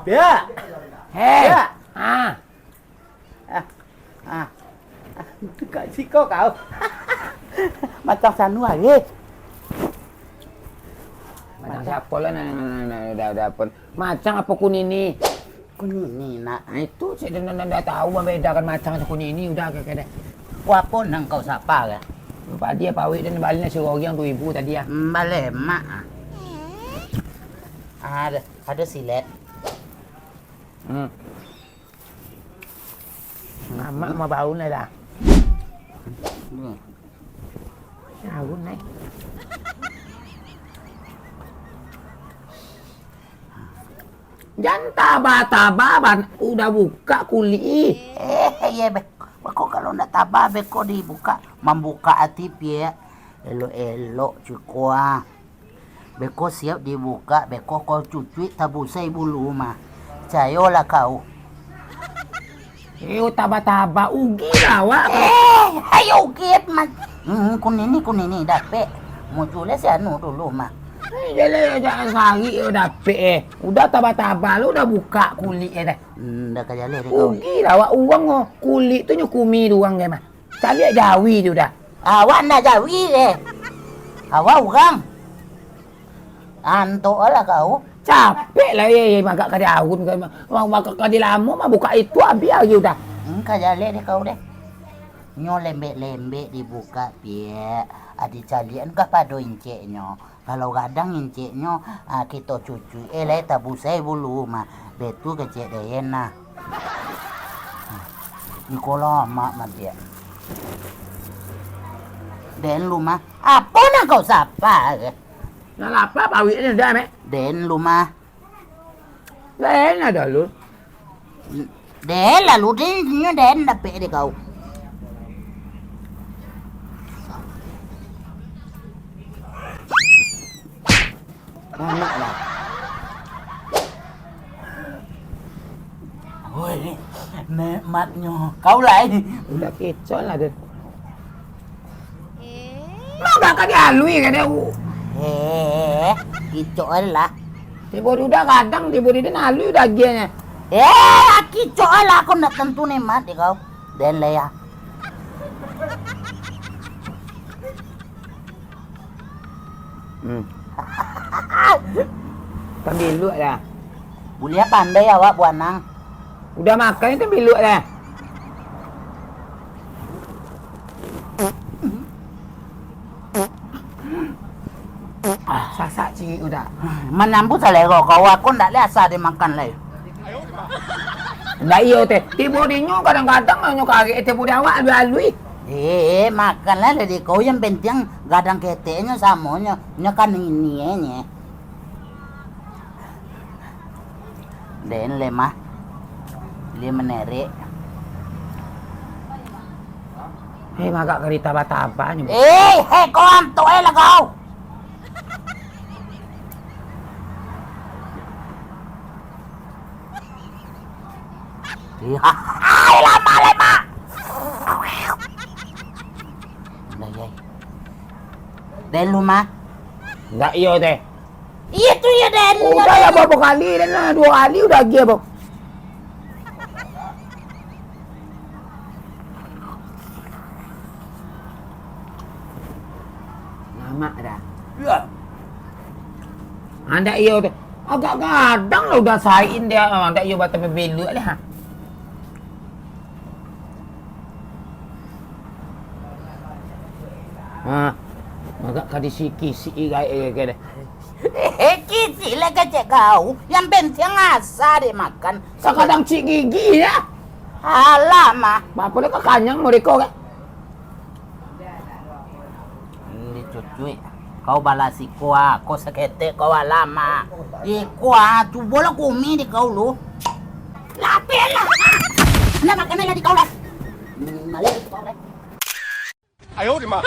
Bia. Hei. Bia. À. Kak Ciko kau. Macam sanua ye. Macam siapa lah dah pun. Macam apa kunini? Kunini nak. Nah, itu saya dah tahu membedakan macam sama kunini udah kayak Wapun nang kau siapa kan? Pak dia pawik dan balik suruh orang tu ibu tadi ya. Balik mak. Ada silet. Mak mau bau này dah. Bau này. Jangan tabah-tabahan udah buka kuli. Iya be. Kok kalau nak tabah be kok dibuka, membuka hati ya. Elok-elok cukua. Beko siap dibuka, beko kau cuci tabusai bulu mah. Cayolah kau. Tabah-tabah ugi lah wak. Ayo ugit mah. Kunini dape. Munculnya si anu dulu mah. Jangan sari udah pe. Udah tabah-tabah lu udah buka kulit dah. Dah kajale deh kau. Ugi lah wak uang kulit tu nyukumi doang dia mah. Cari jawi tu dah. Awak nak jawi deh. Awak orang. Anto lah kau. Capek lah magak kadi awun magak kadi lama mah buka itu biar je dah. Kajale deh kau deh. Nyo lembek-lembek dibuka pie. Adi calian kah pado inceknya. Kalau kadang inceknya kita cuci elai tabusai bulu mah. Betu kecek deh nah. Nikola mak mah dia. Den rumah. Apa nak kau sapa ke? Nah apa pawik ni dah mek? Den rumah. Lain ada lu. Den lalu dia den dapat dia kau. Mana lah. Oi, nikmatnya. Kau lah ini. Udah kecoh lah dia. Mau kadi alui kan dia. Kicok lah. Tiba udah kadang tiba dia alui udah gianya. Kicok lah aku nak tentu nikmat dia kau. Den lah ya. Tembiluk dah. Bulia pandai awak buanang. Udah makan itu tembiluk dah. Sasak ciri udah. Menambut selera kau aku ndak lihat asal dia makan lagi. Ndak iyo teh. Tiba dia kadang-kadang nyo kaget tiba dia awak alui. Makanlah dari kau yang penting gadang keteknya samanya nyekan ini nya. Den lemah. Dia menerik. Magak kali taba-taba ni. Kau antuk lah kau. Lama. Den rumah. Ndak iyo teh. Itu ya Den. Udah ya berapa kali dan 2 kali udah dia bang. Lama dah. Ya. Anda iyo teh. Agak kadang lah udah sain dia. Ndak iyo batal membelu lah. Agak kadi kisi kayak deh. Kisi lah kecek kau. Yang penting asal dia makan. Sekadang cik gigi ya. Alamak. Apa dia kekanyang mereka kan? Dicucui. Kau balasi kuah. Kau seketek kau lama. Kuah tu bola kumi di kau lu. Lapel lah. Nak makan lah di kau lah. Malah di kau lah. 哎呦我的妈！